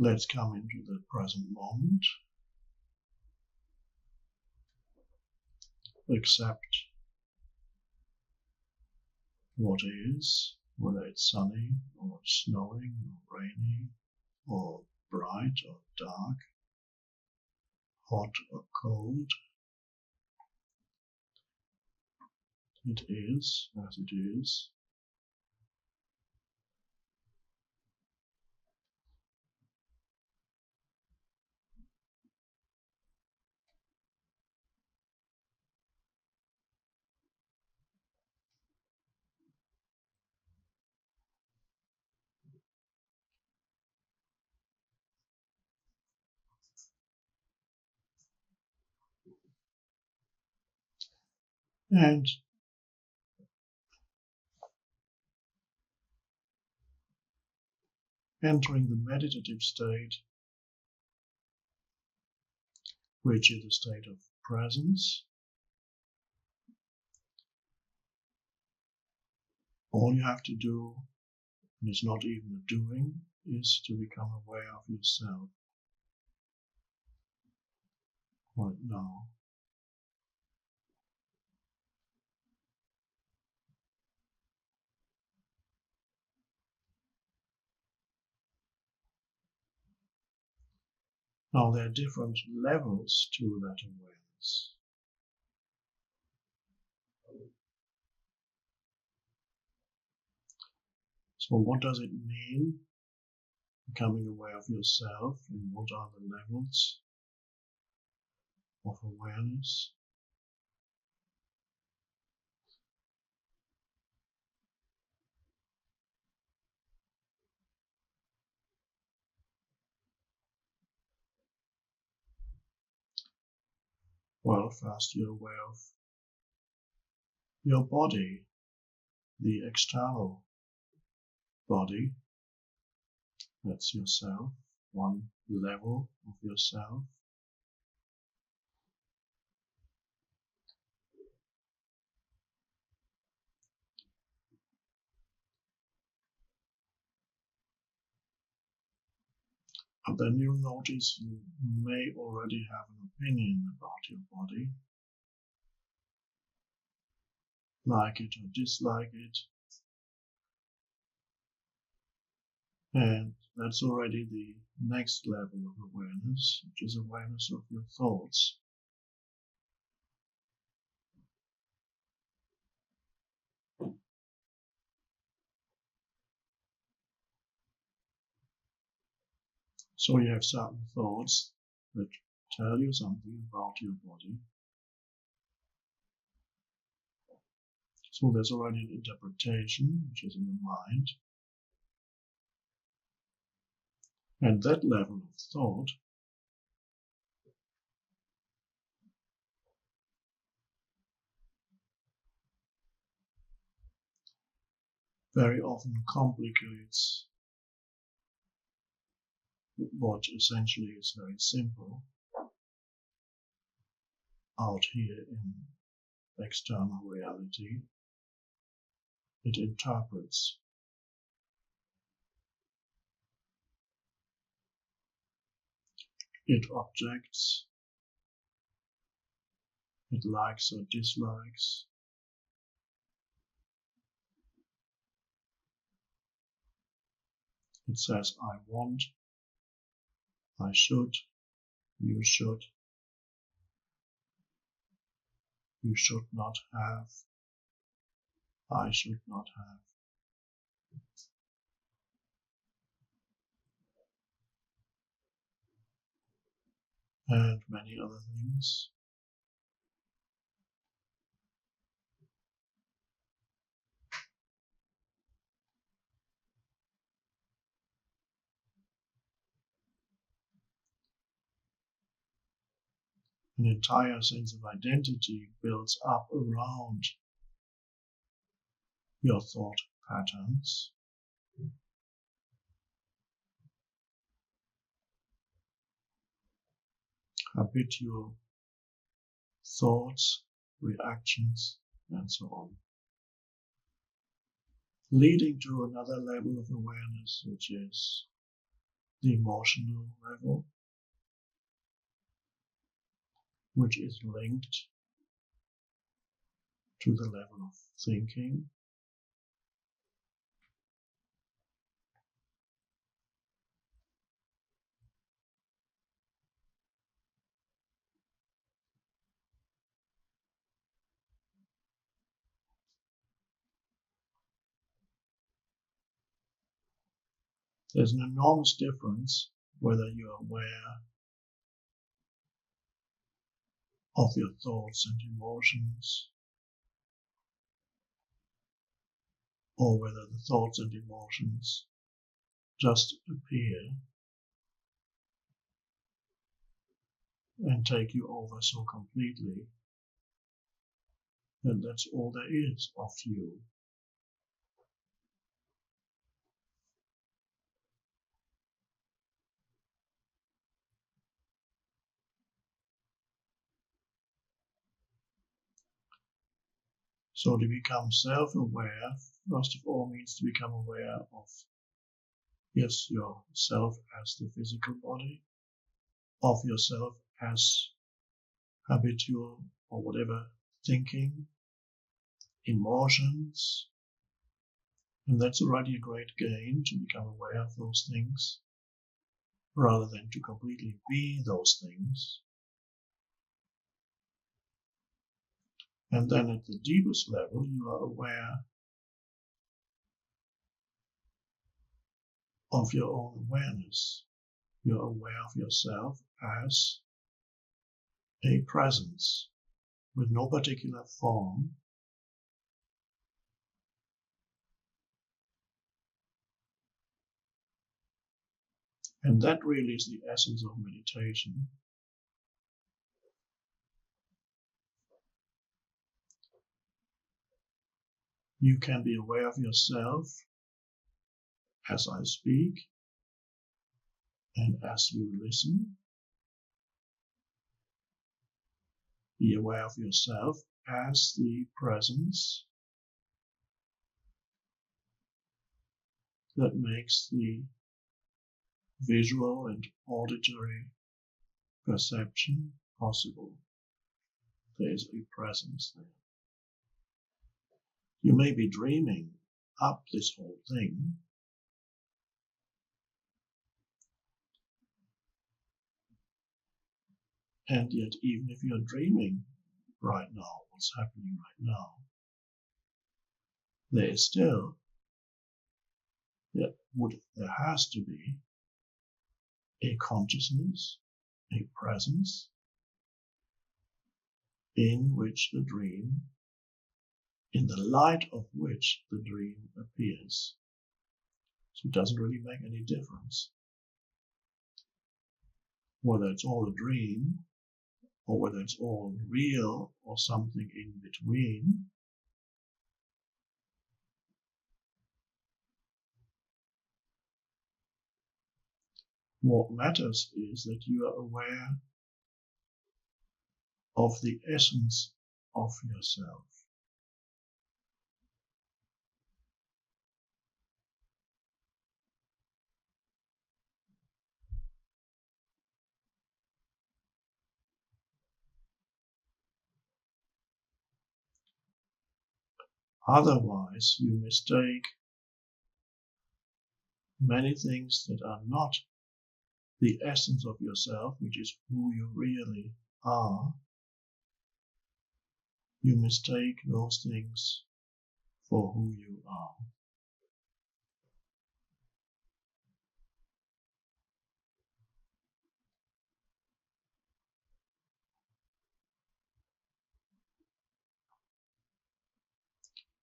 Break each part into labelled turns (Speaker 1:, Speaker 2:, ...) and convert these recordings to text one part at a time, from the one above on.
Speaker 1: Let's come into the present moment. Accept what is, whether it's sunny or snowing or rainy or bright or dark, hot or cold. It is as it is. And entering the meditative state, which is a state of presence. All you have to do, and it's not even a doing, is to become aware of yourself right now. Now there are different levels to that awareness. So what does it mean, becoming aware of yourself, and what are the levels of awareness? Well, first you're aware of your body, the external body. That's yourself, one level of yourself. And then you'll notice you may already have an opinion about your body, like it or dislike it. And that's already the next level of awareness, which is awareness of your thoughts. So you have certain thoughts that tell you something about your body. So there's already an interpretation, which is in the mind. And that level of thought very often complicates what essentially is very simple out here in external reality. It interprets. It objects. It likes or dislikes. It says, I want, I should, you should not have, I should not have. And many other things. An entire sense of identity builds up around your thought patterns. Habitual thoughts, reactions, and so on. Leading to another level of awareness, which is the emotional level, which is linked to the level of thinking. There's an enormous difference whether you're aware of your thoughts and emotions, or whether the thoughts and emotions just appear and take you over so completely that that's all there is of you. So to become self-aware, first of all, means to become aware of, yes, yourself as the physical body, of yourself as habitual or whatever thinking, emotions, and that's already a great gain to become aware of those things, rather than to completely be those things. And then at the deepest level, you are aware of your own awareness. You're aware of yourself as a presence with no particular form, and that really is the essence of meditation. You can be aware of yourself as I speak and as you listen. Be aware of yourself as the presence that makes the visual and auditory perception possible. There is a presence there. You may be dreaming up this whole thing, and yet even if you're dreaming right now, what's happening right now, there is still, there has to be a consciousness, a presence, in which the dream, in the light of which the dream appears. So it doesn't really make any difference whether it's all a dream or whether it's all real or something in between. What matters is that you are aware of the essence of yourself. Otherwise, you mistake many things that are not the essence of yourself, which is who you really are. You mistake those things for who you are.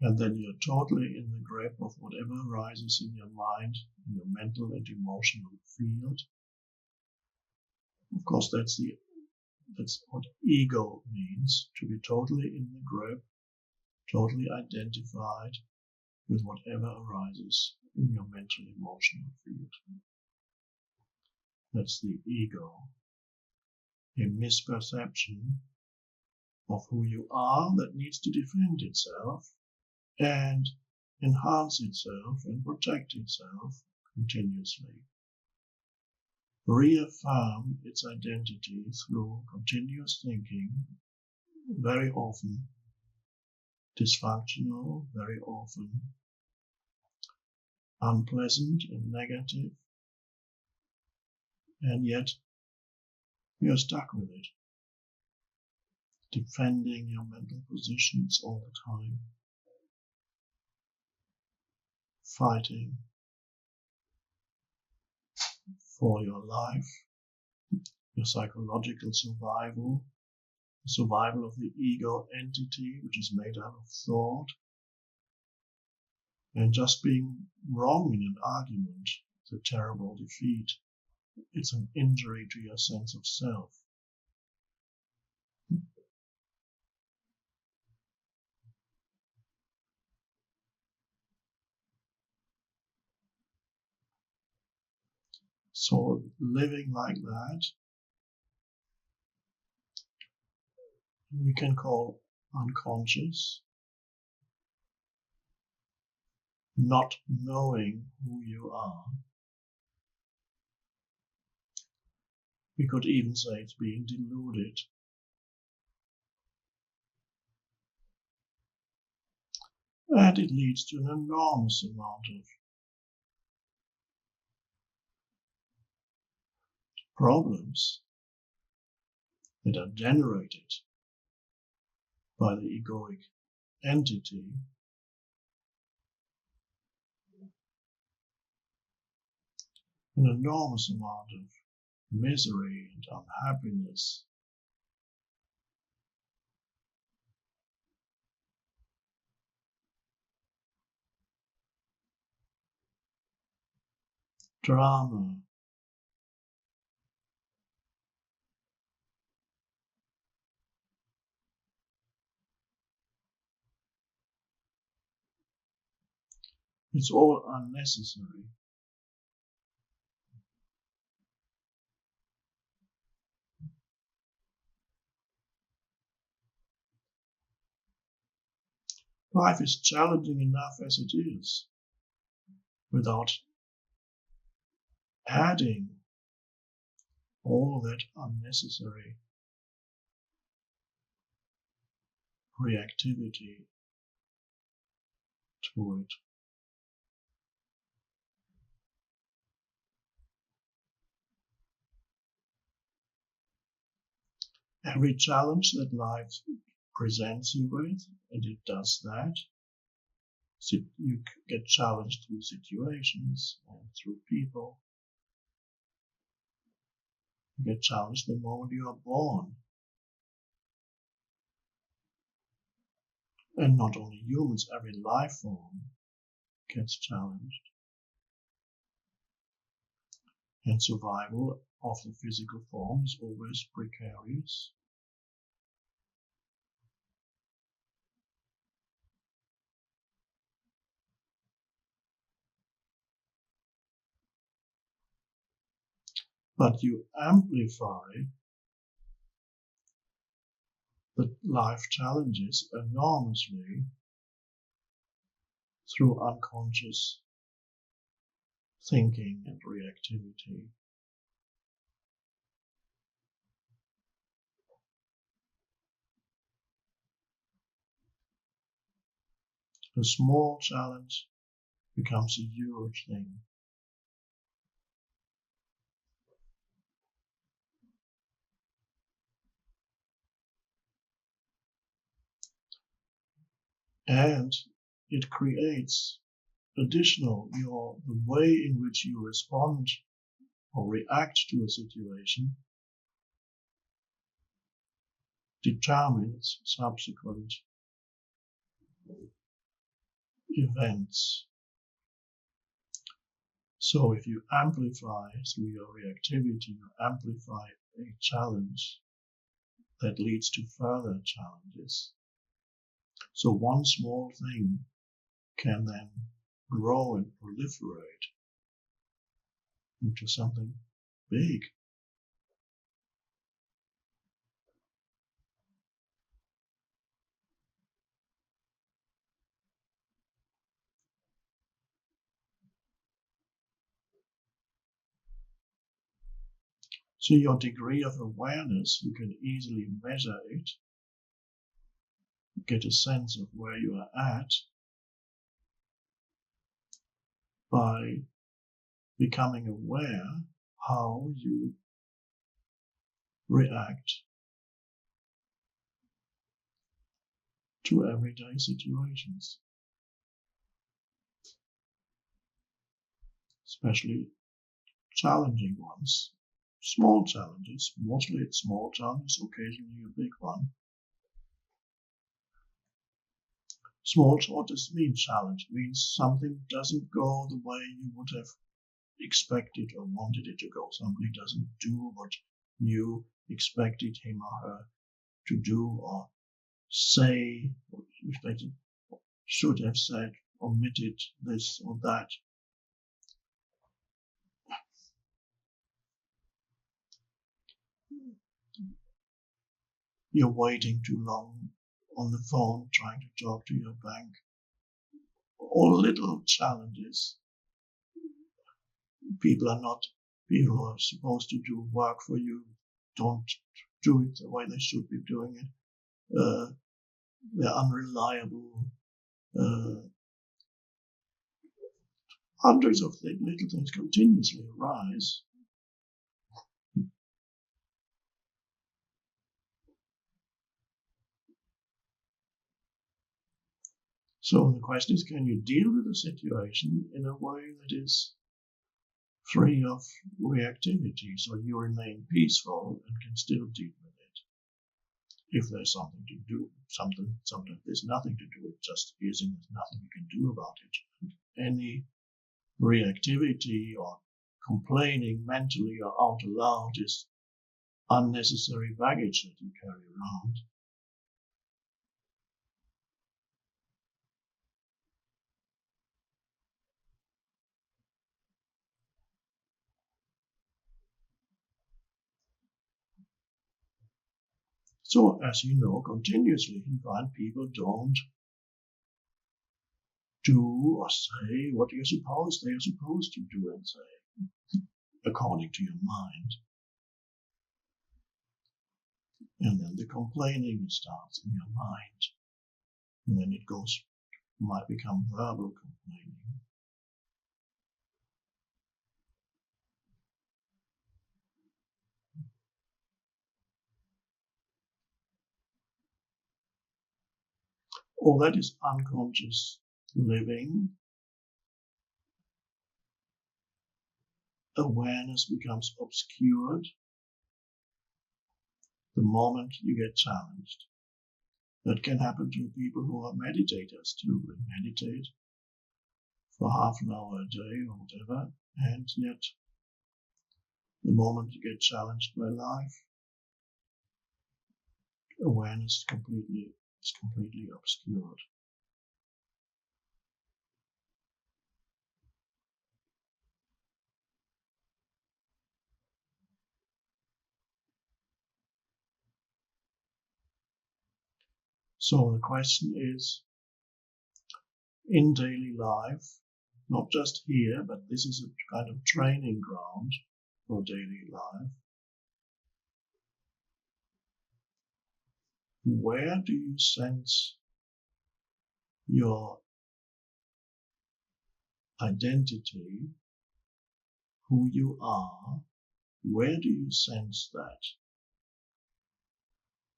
Speaker 1: And then you're totally in the grip of whatever arises in your mind, in your mental and emotional field. Of course, that's what ego means, to be totally in the grip, totally identified with whatever arises in your mental emotional field. That's the ego, a misperception of who you are that needs to defend itself and enhance itself and protect itself continuously. reaffirm its identity through continuous thinking, very often dysfunctional, very often unpleasant and negative, and yet you're stuck with it, defending your mental positions all the time, fighting for your life, your psychological survival, the survival of the ego entity, which is made up of thought. And just being wrong in an argument is a terrible defeat. It's an injury to your sense of self. So living like that, we can call unconscious, not knowing who you are. We could even say it's being deluded. And it leads to an enormous amount of problems that are generated by the egoic entity, an enormous amount of misery and unhappiness. Drama. It's all unnecessary. Life is challenging enough as it is, without adding all that unnecessary reactivity to it. Every challenge that life presents you with, and it does that, so you get challenged through situations and through people. You get challenged the moment you are born. And not only humans, every life form gets challenged. And survival of the physical form is always precarious. But you amplify the life challenges enormously through unconscious thinking and reactivity. A small challenge becomes a huge thing. And it creates additional, the way in which you respond or react to a situation determines subsequent events. So if you amplify through your reactivity, you amplify a challenge that leads to further challenges. So one small thing can then grow and proliferate into something big. So your degree of awareness, you can easily measure it, get a sense of where you are at by becoming aware how you react to everyday situations, especially challenging ones. Small challenges, mostly it's small challenges, occasionally a big one. Small, what does it mean, challenge? It means something doesn't go the way you would have expected or wanted it to go. Somebody doesn't do what you expected him or her to do or say, what you expected, should have said, omitted this or that. You're waiting too long on the phone trying to talk to your bank. All little challenges. People who are supposed to do work for you don't do it the way they should be doing it. They're unreliable. Hundreds of little things continuously arise. So the question is, can you deal with the situation in a way that is free of reactivity, so you remain peaceful and can still deal with it? If there's something to do, sometimes there's nothing to do, it just is, and there's nothing you can do about it. And any reactivity or complaining mentally or out loud is unnecessary baggage that you carry around. So, as you know, continuously you find people don't do or say what they are supposed to do and say, according to your mind. And then the complaining starts in your mind. And then it might become verbal complaining. All that is unconscious living. Awareness becomes obscured the moment you get challenged. That can happen to people who are meditators too. They meditate for half an hour a day or whatever, and yet the moment you get challenged by life, awareness is completely obscured. So the question is, in daily life, not just here, but this is a kind of training ground for daily life, where do you sense your identity, who you are? Where do you sense that?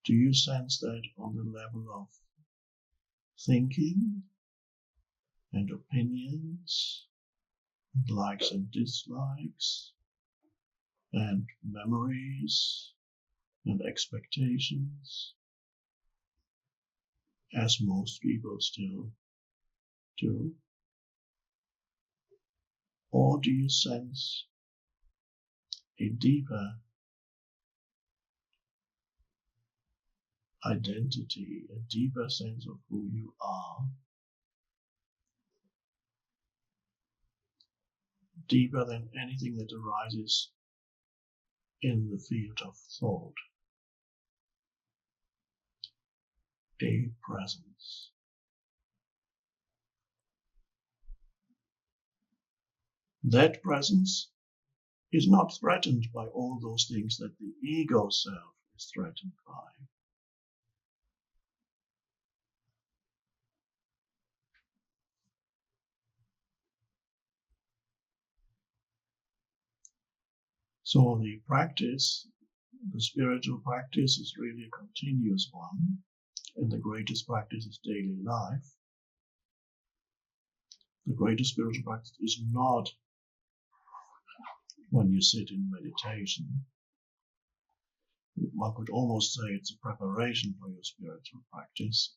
Speaker 1: Do you sense that on the level of thinking and opinions and likes and dislikes and memories and expectations, as most people still do? Or do you sense a deeper identity, a deeper sense of who you are, deeper than anything that arises in the field of thought? A presence. That presence is not threatened by all those things that the ego self is threatened by. So the practice, the spiritual practice, is really a continuous one, and the greatest practice is daily life. The greatest spiritual practice is not when you sit in meditation. One could almost say it's a preparation for your spiritual practice.